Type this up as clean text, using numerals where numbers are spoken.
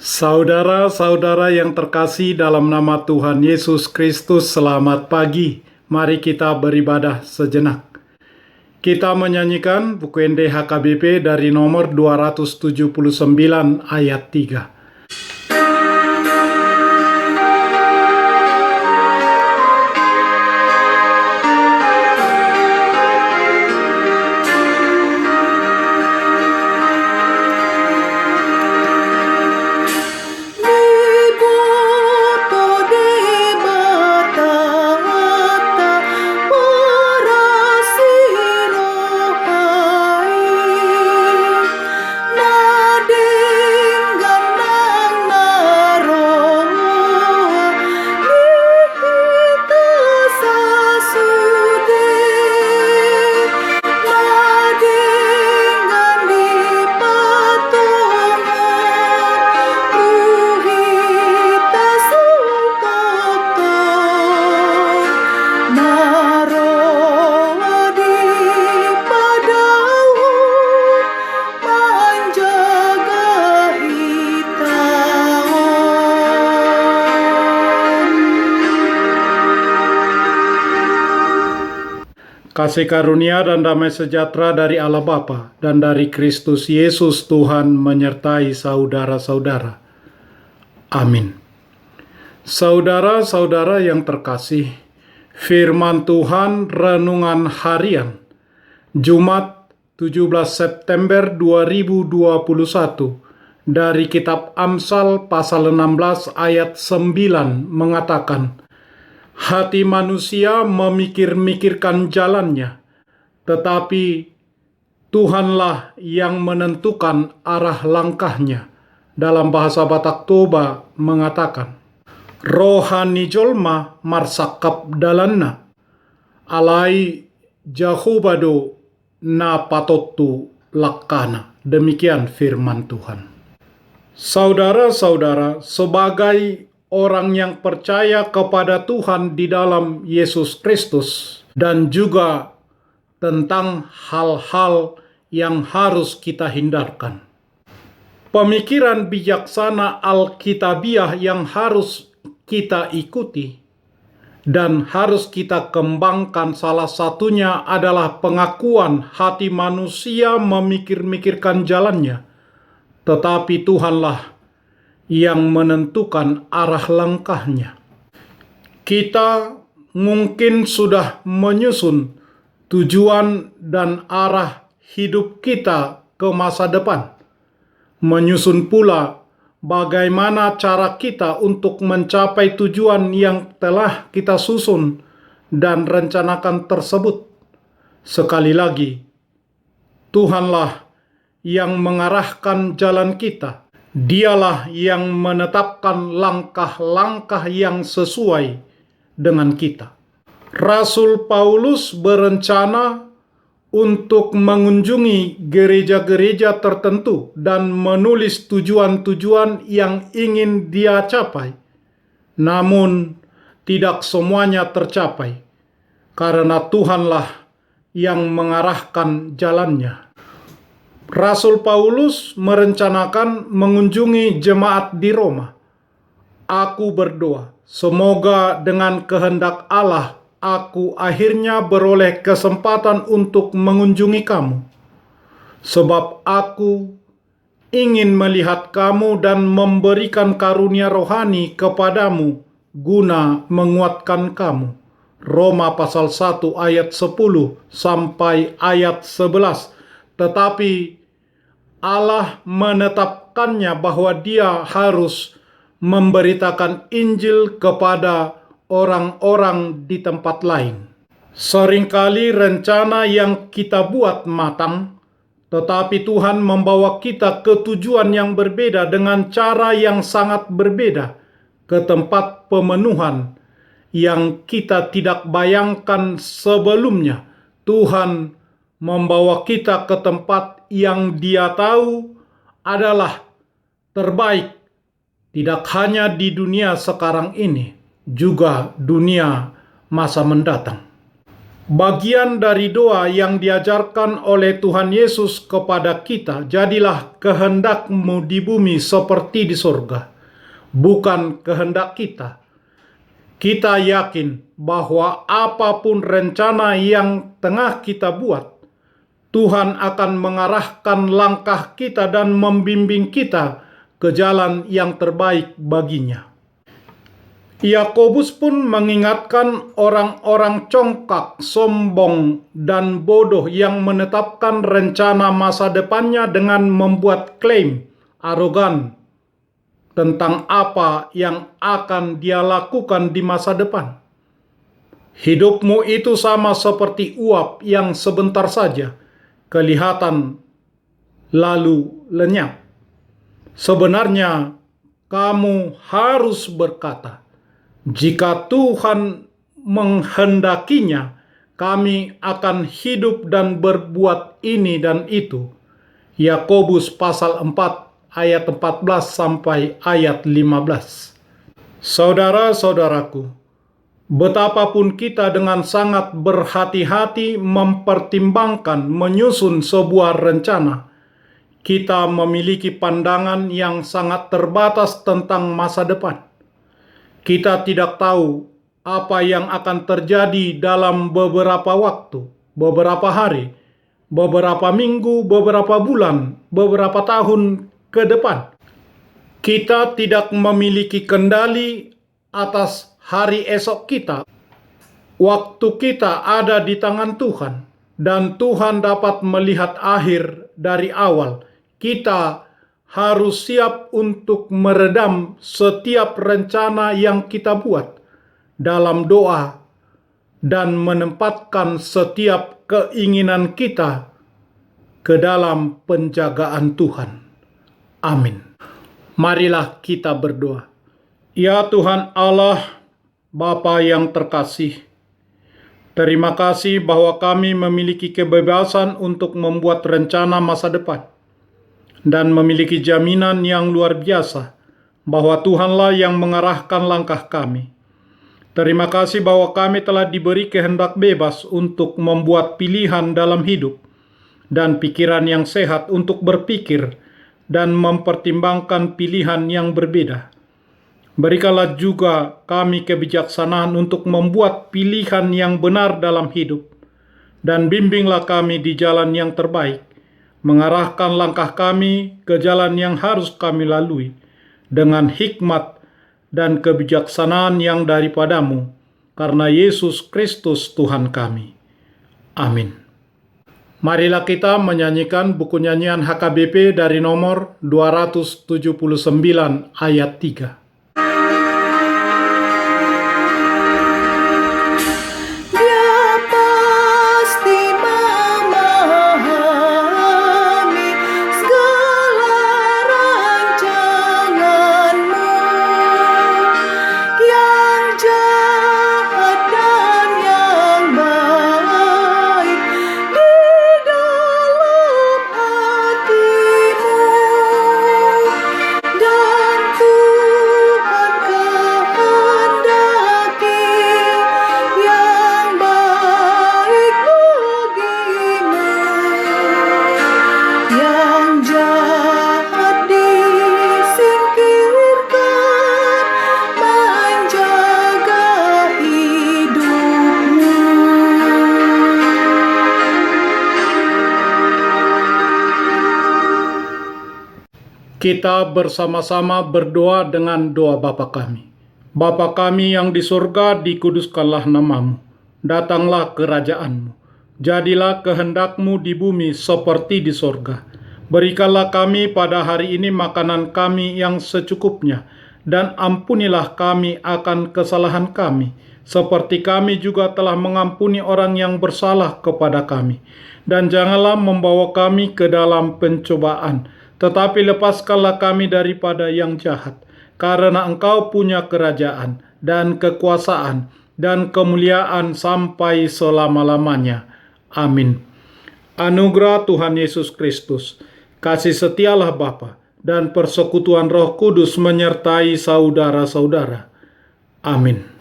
Saudara-saudara yang terkasih dalam nama Tuhan Yesus Kristus, selamat pagi. Mari kita beribadah sejenak. Kita menyanyikan buku NDHKBP dari nomor 279 ayat 3. Kasih karunia dan damai sejahtera dari Allah Bapa dan dari Kristus Yesus Tuhan menyertai saudara-saudara. Amin. Saudara-saudara yang terkasih, firman Tuhan renungan harian Jumat 17 September 2021 dari kitab Amsal pasal 16 ayat 9 mengatakan, hati manusia memikir-mikirkan jalannya, tetapi Tuhanlah yang menentukan arah langkahnya. Dalam bahasa Batak Toba mengatakan, rohani jolma marsakap dalanna, alai jahubado na patotu lakkana. Demikian firman Tuhan. Saudara-saudara, sebagai orang yang percaya kepada Tuhan di dalam Yesus Kristus, dan juga tentang hal-hal yang harus kita hindarkan. Pemikiran bijaksana Alkitabiah yang harus kita ikuti dan harus kita kembangkan, salah satunya adalah pengakuan hati manusia memikir-mikirkan jalannya, tetapi Tuhanlah yang menentukan arah langkahnya. Kita mungkin sudah menyusun tujuan dan arah hidup kita ke masa depan. Menyusun pula bagaimana cara kita untuk mencapai tujuan yang telah kita susun dan rencanakan tersebut. Sekali lagi, Tuhanlah yang mengarahkan jalan kita. Dialah yang menetapkan langkah-langkah yang sesuai dengan kita. Rasul Paulus berencana untuk mengunjungi gereja-gereja tertentu dan menulis tujuan-tujuan yang ingin dia capai. Namun, tidak semuanya tercapai, karena Tuhanlah yang mengarahkan jalannya. Rasul Paulus merencanakan mengunjungi jemaat di Roma. Aku berdoa, semoga dengan kehendak Allah, aku akhirnya beroleh kesempatan untuk mengunjungi kamu. Sebab aku ingin melihat kamu dan memberikan karunia rohani kepadamu guna menguatkan kamu. Roma pasal 1 ayat 10 sampai ayat 11. Tetapi Allah menetapkannya bahwa dia harus memberitakan Injil kepada orang-orang di tempat lain. Seringkali rencana yang kita buat matang, tetapi Tuhan membawa kita ke tujuan yang berbeda dengan cara yang sangat berbeda, ke tempat pemenuhan yang kita tidak bayangkan sebelumnya. Tuhan membawa kita ke tempat yang Dia tahu adalah terbaik, tidak hanya di dunia sekarang ini, juga dunia masa mendatang. Bagian dari doa yang diajarkan oleh Tuhan Yesus kepada kita, jadilah kehendak-Mu di bumi seperti di sorga. Bukan kehendak kita. Kita yakin bahwa apapun rencana yang tengah kita buat, Tuhan akan mengarahkan langkah kita dan membimbing kita ke jalan yang terbaik baginya. Yakobus pun mengingatkan orang-orang congkak, sombong, dan bodoh yang menetapkan rencana masa depannya dengan membuat klaim arogan tentang apa yang akan dia lakukan di masa depan. Hidupmu itu sama seperti uap yang sebentar saja kelihatan lalu lenyap. Sebenarnya kamu harus berkata, jika Tuhan menghendakinya, kami akan hidup dan berbuat ini dan itu. Yakobus pasal 4 ayat 14 sampai ayat 15. Saudara-saudaraku, betapapun kita dengan sangat berhati-hati mempertimbangkan menyusun sebuah rencana, kita memiliki pandangan yang sangat terbatas tentang masa depan. Kita tidak tahu apa yang akan terjadi dalam beberapa waktu, beberapa hari, beberapa minggu, beberapa bulan, beberapa tahun ke depan. Kita tidak memiliki kendali atas hari esok kita. Waktu kita ada di tangan Tuhan, dan Tuhan dapat melihat akhir dari awal. Kita harus siap untuk meredam setiap rencana yang kita buat dalam doa dan menempatkan setiap keinginan kita ke dalam penjagaan Tuhan. Amin. Marilah kita berdoa. Ya Tuhan Allah, Bapa yang terkasih, terima kasih bahwa kami memiliki kebebasan untuk membuat rencana masa depan dan memiliki jaminan yang luar biasa bahwa Tuhanlah yang mengarahkan langkah kami. Terima kasih bahwa kami telah diberi kehendak bebas untuk membuat pilihan dalam hidup dan pikiran yang sehat untuk berpikir dan mempertimbangkan pilihan yang berbeda. Berikanlah juga kami kebijaksanaan untuk membuat pilihan yang benar dalam hidup, dan bimbinglah kami di jalan yang terbaik, mengarahkan langkah kami ke jalan yang harus kami lalui dengan hikmat dan kebijaksanaan yang daripadamu, karena Yesus Kristus Tuhan kami. Amin. Marilah kita menyanyikan buku nyanyian HKBP dari nomor 279 ayat 3. Kita bersama-sama berdoa dengan doa Bapa kami. Bapa kami yang di surga, dikuduskanlah namamu. Datanglah kerajaan-Mu. Jadilah kehendak-Mu di bumi seperti di surga. Berikanlah kami pada hari ini makanan kami yang secukupnya, dan ampunilah kami akan kesalahan kami, seperti kami juga telah mengampuni orang yang bersalah kepada kami. Dan janganlah membawa kami ke dalam pencobaan, tetapi lepaskanlah kami daripada yang jahat, karena Engkau punya kerajaan dan kekuasaan dan kemuliaan sampai selama-lamanya. Amin. Anugerah Tuhan Yesus Kristus, kasih setialah Bapa, dan persekutuan Roh Kudus menyertai saudara-saudara. Amin.